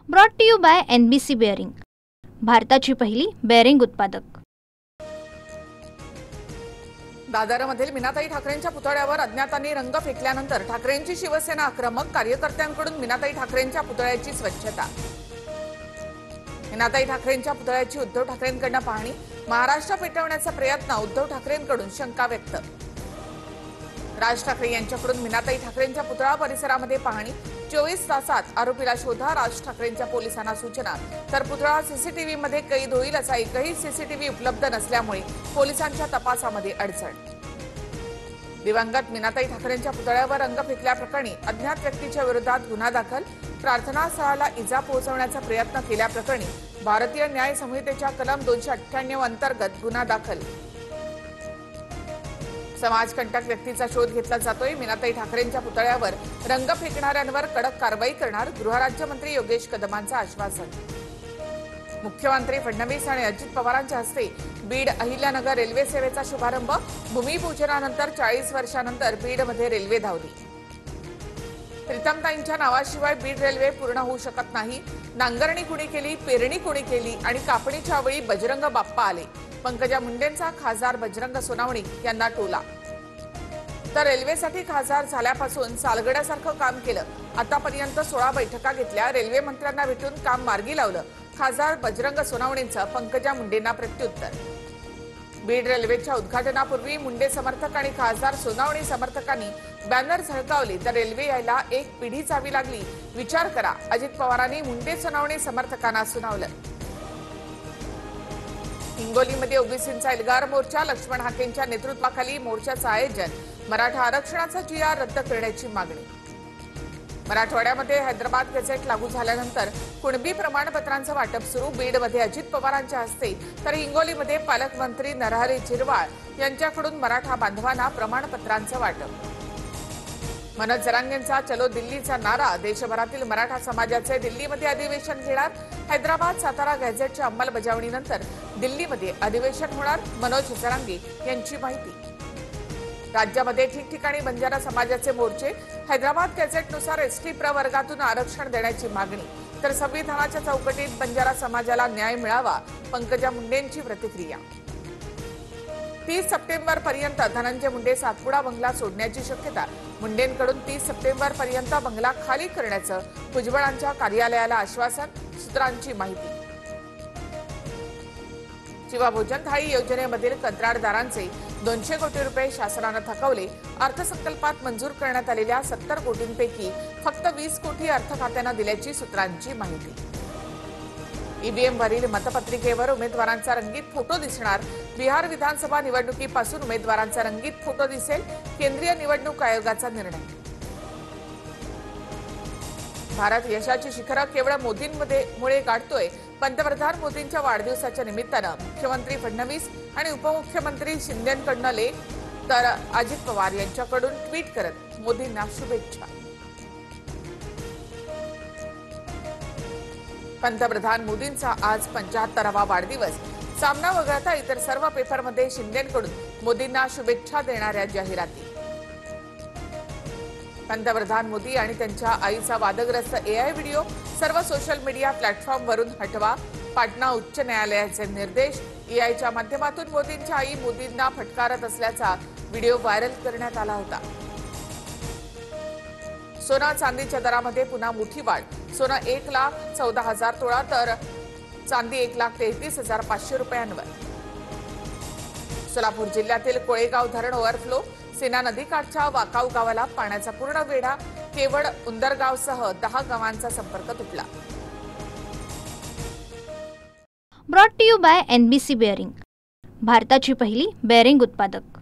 Brought to you by NBC bearing, भारताची पहिली bearing उत्पादक। दादरमधील मीनाताई ठाकरेंच्या पुतळ्यावर अज्ञातांनी रंग फेकल्यानंतर ठाकरेंची शिवसेना आक्रमक, कार्यकर्त्यांकडून मीनाताई ठाकरेंच्या पुतळ्याची स्वच्छता। मीनाताई ठाकरेंच्या पुतळ्याची उद्धव ठाकरेंकडून पाहणी, महाराष्ट्र पेटवण्याचा प्रयत्न, उद्धव ठाकरेंकडून शंका व्यक्त। राज ठाकरे यांच्याकडून मीनाताई ठाकरेंच्या पुतळा परिसरामध्ये पाहणी, 24 तासात आरोपीला शोधा, राज ठाकरेंच्या पोलिसांना सूचना। तर पुतळा सीसीटीव्ही मध्ये कैद होईल असा एकही सीसीटीव्ही उपलब्ध नसल्यामुळे पोलिसांच्या तपासामध्ये अडचण। दिवंगत मीनाताई ठाकरेंच्या पुतळ्यावर रंग फेकल्याप्रकरणी अज्ञात व्यक्तीच्या विरोधात गुन्हा दाखल, प्रार्थना स्थळाला इजा पोहोचवण्याचा प्रयत्न केल्याप्रकरणी भारतीय न्याय संहितेच्या कलम 298 अंतर्गत गुन्हा दाखल। समाजकंटक व्यक्तीचा शोध घेतला जातोय, मीनाताई ठाकरेंच्या पुतळ्यावर रंग फेकणाऱ्यांवर कडक कारवाई करणार, गृहराज्यमंत्री योगेश कदमांचं आश्वासन। मुख्यमंत्री फडणवीस आणि अजित पवारांच्या हस्ते बीड अहिल्यानगर रेल्वे सेवेचा शुभारंभ, भूमिपूजनानंतर 40 वर्षांनंतर बीडमध्ये रेल्वे धावली। प्रीतमताईंच्या नावाशिवाय बीड रेल्वे पूर्ण होऊ शकत नाही, नांगरणी कुणी केली, पेरणी कुणी केली आणि कापणीच्या वेळी बजरंग बाप्पा आले, पंकजा मुंडेंचा खासदार बजरंग सोनावणे यांना टोला। तर रेल्वेसाठी खासदार झाल्यापासून सालगड्यासारखं काम केलं, आतापर्यंत 16 बैठका घेतल्या, रेल्वे मंत्र्यांना भेटून काम मार्गी लावलं, खासदार बजरंग सोनावणेंचं पंकजा मुंडेंना प्रत्युत्तर। बीड रेल्वेच्या उद्घाटनापूर्वी मुंडे समर्थक आणि खासदार सोनावणे समर्थकांनी बॅनर झळकावले, तर रेल्वे यायला एक पिढी जावी लागली, विचार करा, अजित पवारांनी मुंडे सोनावणे समर्थकांना सुनावलं। हिंगोलीमध्ये ओबीसींचा एल्गार मोर्चा, लक्ष्मण हाकेंच्या नेतृत्वाखाली मोर्चाचं आयोजन, मराठा आरक्षणाचा GR रद्द करण्याची मागणी। मराठवाड्यामध्ये हैदराबाद गॅझेट लागू झाल्यानंतर कुणबी प्रमाणपत्रांचं वाटप सुरू, बीडमध्ये अजित पवारांच्या हस्ते तर हिंगोलीमध्ये पालकमंत्री नरहरी झिरवाळ यांच्याकडून मराठा बांधवांना प्रमाणपत्रांचं वाटप। मनोज जरांगेंचा चलो दिल्लीचा नारा, देशभरातील मराठा समाजाचे दिल्लीमध्ये अधिवेशन घेणार, हैदराबाद सातारा गॅझेटच्या अंमलबजावणीनंतर दिल्लीमध्ये अधिवेशन होणार, मनोज जरांगे यांची माहिती। राज्यामध्ये ठिकठिकाणी बंजारा समाजाचे मोर्चे, हैदराबाद गॅझेटनुसार ST प्रवर्गातून आरक्षण देण्याची मागणी, तर संविधानाच्या चौकटीत बंजारा समाजाला न्याय मिळावा, पंकजा मुंडेंची प्रतिक्रिया। 30 सप्टेंबर पर्यंत धनंजय मुंडे सातपुडा बंगला सोडण्याची शक्यता, मुंडेंकडून 30 सप्टेंबर पर्यंत बंगला खाली करण्याचं भुजबळांच्या कार्यालयाला आश्वासन, सूत्रांची माहिती। शिवभोजन थाळी योजनेमधील कंत्राटदारांचे 200 कोटी रुपये शासनानं थकवले, अर्थसंकल्पात मंजूर करण्यात आलेल्या 70 कोटींपैकी फक्त 20 कोटी अर्थ खात्यानं दिल्याची सूत्रांची माहिती। EVM वरील मतपत्रिकेवर उमेदवारांचा रंगीत फोटो दिसणार, बिहार विधानसभा निवडणुकीपासून उमेदवारांचा रंगीत फोटो दिसेल, केंद्रीय निवडणूक आयोगाचा निर्णय। भारत यशाची शिखरं केवळ मोदींमुळे गाठतोय, पंतप्रधान मोदींच्या वाढदिवसाच्या निमित्तानं मुख्यमंत्री फडणवीस आणि उपमुख्यमंत्री शिंदेंकडून लेख, तर अजित पवार यांच्याकडून ट्विट करत मोदींना शुभेच्छा। पंतप्रधान मोदींचा आज 75वा वाढदिवस, सामना वगळता इतर सर्व पेपरमध्ये शिंदेंकडून मोदींना शुभेच्छा देणाऱ्या जाहिराती। पंतप्रधान मोदी आणि त्यांच्या आईचा वादग्रस्त AI व्हिडिओ सर्व सोशल मीडिया प्लॅटफॉर्मवरून हटवा, पाटणा उच्च न्यायालयाचे निर्देश। EIच्या माध्यमातून मोदींच्या आई मोदींना फटकारत असल्याचा व्हिडिओ व्हायरल करण्यात आला होता। सोना चांदीच्या दरामध्ये पुन्हा मोठी वाढ, सोनं 1,14,000 तोळा, तर चांदी 1,33,500 रुपयांवर। सोलापूर जिल्ह्यातील कोळेगाव धरण ओव्हरफ्लो, सेना नदीकाठच्या वाकाव गावाला पाण्याचा पूर्ण वेढा, केवळ उंदरगावसह 10 गावांचा संपर्क तुटला। Brought to you by NBC bearing, भारताची पहिली बेअरिंग उत्पादक।